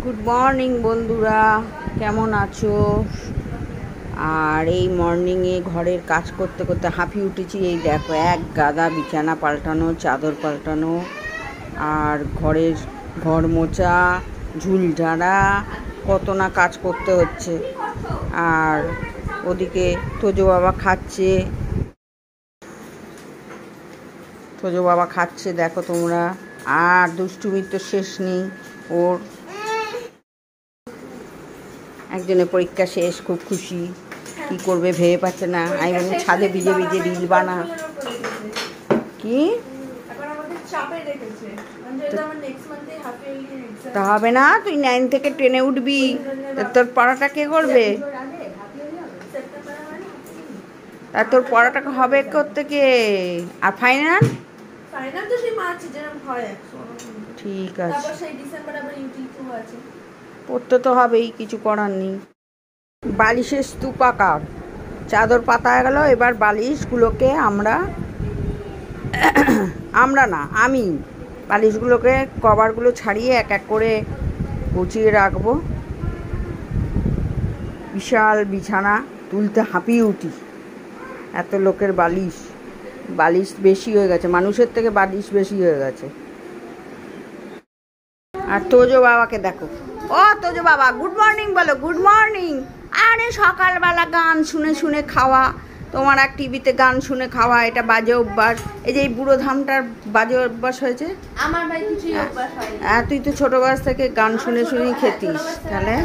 Good morning বন্ধুরা, কেমন আছো? আর এই মর্নিংয়ে ঘরের কাজ করতে করতে হাঁপিয়ে উঠেছি। এই দেখো, এক গাদা বিছানা পাল্টানো, চাদর পাল্টানো, আর ঘর মোছা, ঝুল ঝাড়া, কত না কাজ করতে হচ্ছে। আর ওদিকে তোজো বাবা খাচ্ছে দেখো তোমরা। আর দুষ্টুমির তো শেষ নেই। ওর একজনের পরীক্ষা শেষ, খুব খুশি, কি করবে ভেবে পাচ্ছে না। আমি বলি ছাদে ভিজে ভিজে রিল বানা। কি তা হবে না? তুই 9 থেকে 10-এ উঠবি, তোর পড়াটা কে করবে? আর তোর পড়াটা হবে করতে কে? আর ফাইনাল ঠিক আছে, পড়তে তো হবেই, কিছু করার নেই। বালিশের স্তূপাকার চাদর পাতা হয়ে গেল। এবার বালিশগুলোকে আমি বালিশগুলোকে কভারগুলো ছাড়িয়ে এক এক করে গুছিয়ে রাখবো। বিশাল বিছানা, তুলতে হাঁপিয়ে উঠি। এত লোকের বালিশ বেশি হয়ে গেছে, মানুষের থেকে বালিশ বেশি হয়ে গেছে। আর তোজো বাবাকে দেখো। ও তোজো বাবা, গুড মর্নিং বলো, গুড মর্নিং। আরে সকালবেলা গান শুনে শুনে খাওয়া, তোমার এক টিভিতে গান শুনে খাওয়া, এটা বাজে অভ্যাস। এই যে এই বুড়ো ধামটার বাজে অভ্যাস হয়েছে। আমার ভাই কিছু অভ্যাস হয়নি। তুই তো ছোট বয়স থেকে গান শুনে শুনেই খেতিস। তাহলে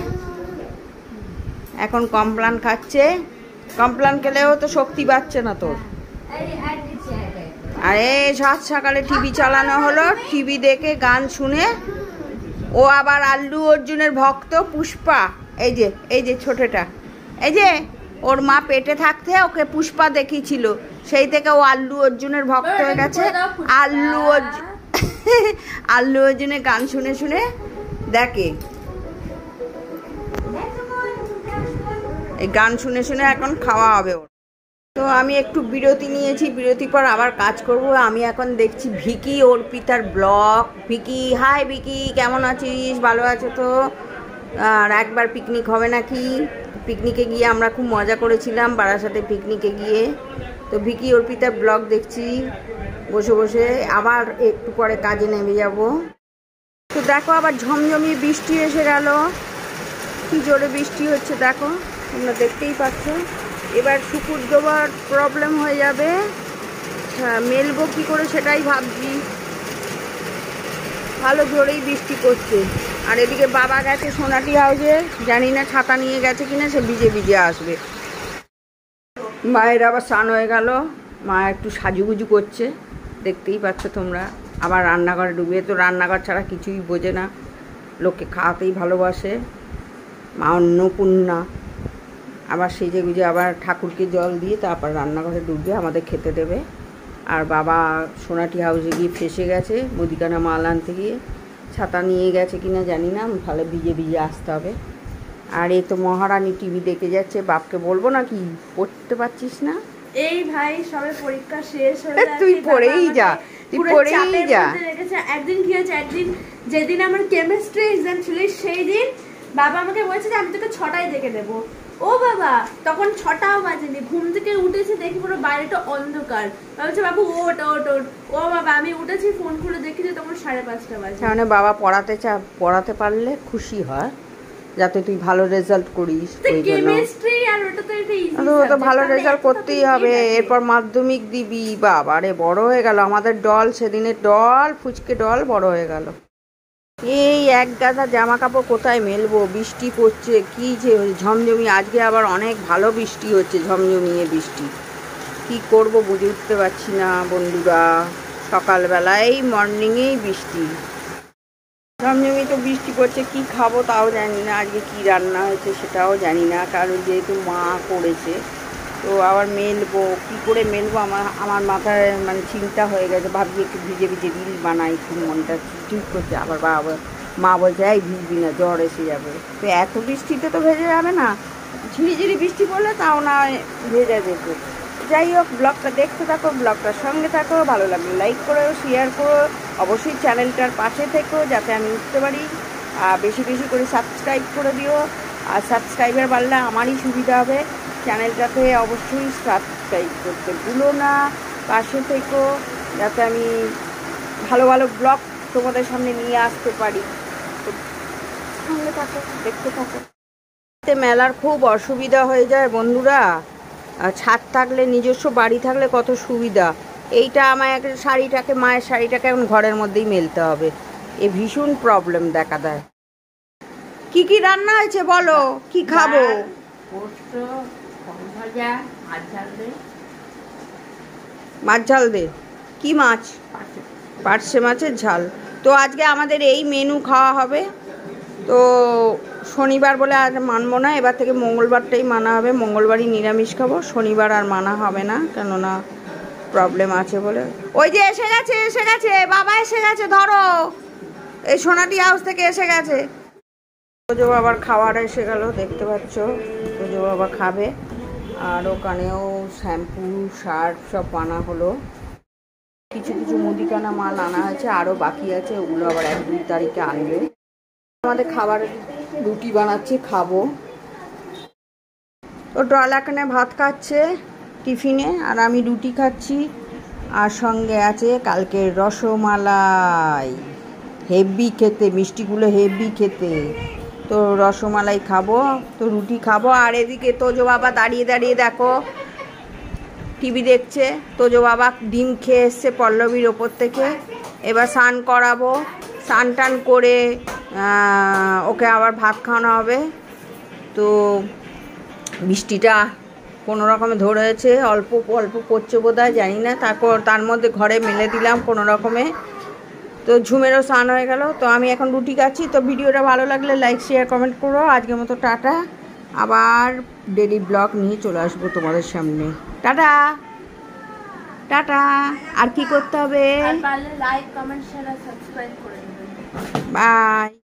এখন কমপ্লান খাচ্ছে। কমপ্লান খেলেও তো শক্তি পাচ্ছে না তোর। আরে সাত সকালে টিভি চালানো হলো, টিভি দেখে গান শুনে ও আবার আল্লু অর্জুনের ভক্ত। পুষ্পা, এই যে ছোটটা, এই যে ওর মা পেটে থাকতে ওকে পুষ্পা দেখিয়েছিল, সেই থেকে ও আল্লু অর্জুনের ভক্ত হয়ে গেছে। আল্লু অর্জুনের গান শুনে শুনে দেখে। এই গান শুনে শুনে এখন খাওয়া হবে ওর। তো আমি একটু বিরতি নিয়েছি, বিরতির পর আবার কাজ করব। আমি এখন দেখছি ভিকি অর্পিতার ব্লগ। ভিকি, হাই ভিকি, কেমন আছিস? ভালো আছো তো? আর একবার পিকনিক হবে নাকি? পিকনিকে গিয়ে আমরা খুব মজা করেছিলাম, বারাসাতে পিকনিকে গিয়ে। তো ভিকি অর্পিতার ব্লগ দেখছি বসে বসে। আবার একটু পরে কাজে নেমে যাব। তো দেখো, আবার ঝমঝমিয়ে বৃষ্টি এসে গেল। কি জোরে বৃষ্টি হচ্ছে দেখো, তোমরা দেখতেই পাচ্ছ। এবার শুকুর দেওয়ার প্রবলেম হয়ে যাবে। মেলবো কী করে সেটাই ভাবছি। ভালো জোরেই বৃষ্টি করছে। আর এদিকে বাবা গেছে সোনাটি হাউসে, জানি না ছাতা নিয়ে গেছে কিনা, সে ভিজে ভিজে আসবে। মায়ের আবার স্নান হয়ে গেল, মা একটু সাজুগুজু করছে, দেখতেই পাচ্ছ তোমরা। আবার রান্নাঘরে ডুবে, তো রান্নাঘর ছাড়া কিছুই বোঝে না, লোককে খাওয়াতেই ভালোবাসে। মা অন্নপূর্ণা। আবার সেজে গুজে আবার ঠাকুরকে জল দিয়ে তারপর রান্নাঘরে ঢুকবে, আমাদের খেতে দেবে। আর বাবা সোনাটি হাউসে গিয়ে ফেসে গেছে, মুদিখানা মাল আনতে গিয়ে। ছাতা নিয়ে গেছে কিনা জানি না, ভালো ভিজে ভিজে আসতে হবে। আর এই তো মহারানী টিভি দেখে যাচ্ছে। বাপকে বলবো নাকি, পড়তে পারছিস না? এই ভাই সবে পরীক্ষা শেষ হয়ে যাচ্ছে, তুই পড়েই যা, একদিন কি হয়েছে, একদিন যেদিন আমার কেমিস্ট্রি এক্সাম ছিল সেই দিন বাবা আমাকে বলছে যে আমি তোকে 6টায় দেখে দেবো। ও বাবা, তখন 6টাও বাজেনি, ঘুম থেকে উঠেছে, দেখি পুরো বাইরেটা অন্ধকার। বলছে বাবু ওট ওট ওট। ও বাবা, আমি উঠেছি, ফোন খুলে দেখি যে তখন 5:30 বাজে। মানে বাবা পড়াতে পারলে খুশি হয়, যাতে তুই ভালো রেজাল্ট করিস। কেমিস্ট্রি আর ওটা তো একটা ইজি, তো ভালো রেজাল্ট করতেই হবে। এরপর মাধ্যমিক দিবি। বাবা রে, বড় হয়ে গেল আমাদের ডল। সেদিনের ডল, ফুচকে ডল বড় হয়ে গেল। এই এক গাদা জামা কাপড় কোথায় মেলবো? বৃষ্টি পড়ছে, কি যে ঝমঝমি। আজকে আবার অনেক ভালো বৃষ্টি হচ্ছে, ঝমঝমিয়ে বৃষ্টি। কি করব বুঝে উঠতে পারছি না বন্ধুরা। সকালবেলায় মর্নিংয়েই বৃষ্টি, ঝমঝমি তো বৃষ্টি পড়ছে। কি খাবো তাও জানি না, আজকে কি রান্না হয়েছে সেটাও জানি না, কারণ যেহেতু মা করেছে। তো আবার মেলবো, কি করে মেলবো আমার মাথায় মানে চিন্তা হয়ে গেছে। ভাবছি একটু ভিজে ভিজে রিল বানাই, খুব মনটা ঠিক করছে। আবার মা বলছে এই ভিজবি না, জ্বর এসে যাবে। তো এত বৃষ্টিতে তো ভেজে যাবে না, ঝিরিঝিরি বৃষ্টি পড়লে তাও না ভেজে যেত। যাই হোক, ব্লগটা দেখতে থাকো, ব্লগটার সঙ্গে থাকো। ভালো লাগলে লাইক করো, শেয়ার করো, অবশ্যই চ্যানেলটার পাশে থেকো যাতে আমি উঠতে পারি। আর বেশি বেশি করে সাবস্ক্রাইব করে দিও। আর সাবস্ক্রাইবার বাড়লে আমারই সুবিধা হবে। চ্যানেলটাতে অবশ্যই সাবস্ক্রাইব করতে ভুলো না, পাশে থেকো, যাতে আমি ভালো ভালো ব্লগ তোমাদের সামনে নিয়ে আসতে পারি। সঙ্গে থাকো, দেখতে থাকো। মেলার খুব অসুবিধা হয়ে যায় বন্ধুরা। ছাদ থাকলে, নিজস্ব বাড়ি থাকলে কত সুবিধা। এইটা আমার শাড়িটাকে, মায়ের শাড়িটাকে এখন ঘরের মধ্যেই মেলতে হবে। এ ভীষণ প্রবলেম দেখা দেয়। কি কি রান্না হয়েছে বলো, কি খাবো? মাছ ঝাল দে। কি মাছ? পার্শে মাছের ঝাল। তো আজকে আমাদের এই মেনু খাওয়া হবে। তো শনিবার বলে আর মানবো না, এবার থেকে মঙ্গলবারটাই মানা হবে। মঙ্গলবারই নিরামিষ খাবো, শনিবার আর মানা হবে না, কেননা প্রবলেম আছে বলে। ওই যে এসে গেছে, এসে গেছে, বাবা এসে গেছে, ধরো। এই সোনাটি হাউস থেকে এসে গেছে। তোজো বাবার খাবার এসে গেল, দেখতে পাচ্ছ। তোজো বাবা খাবে। আর ওখানেও শ্যাম্পু, সার্ফ সব আনা হলো। কিছু কিছু মুদিখানা মাল আনা হয়েছে, আরও বাকি আছে, ওগুলো আবার 1-2 তারিখে আনবে। আমাদের খাবার রুটি বানাচ্ছি, খাবো। তো ডল এখানে ভাত খাচ্ছে টিফিনে, আর আমি রুটি খাচ্ছি। আর সঙ্গে আছে কালকের রসমালাই। হেভি খেতে, মিষ্টিগুলো হেভি খেতে। তো রসমালাই খাবো, তো রুটি খাবো। আর এদিকে তোজো বাবা দাঁড়িয়ে দাঁড়িয়ে দেখো টিভি দেখছে। তোজো বাবা ডিম খেয়ে এসছে পল্লবীর ওপর থেকে। এবার স্নান করাবো, স্নান টান করে ওকে আবার ভাত খাওয়ানো হবে। তো বৃষ্টিটা কোনো রকমে ধরেছে, অল্প অল্প পড়ছে বোধহয়, জানি না। তারপর তার মধ্যে ঘরে মেলে দিলাম কোনো রকমে। তো ঝুমেরও স্নান হয়ে গেল। তো আমি এখন রুটি খাচ্ছি। তো ভিডিওটা ভালো লাগলে লাইক, শেয়ার, কমেন্ট করো। আজকের মতো টাটা। আবার ডেলি ব্লগ নিয়ে চলে আসবো তোমাদের সামনে। Tata tata. আর কি করতে হবে? লাইক, কমেন্ট, শেয়ার আর সাবস্ক্রাইব করে দেবেন। বাই।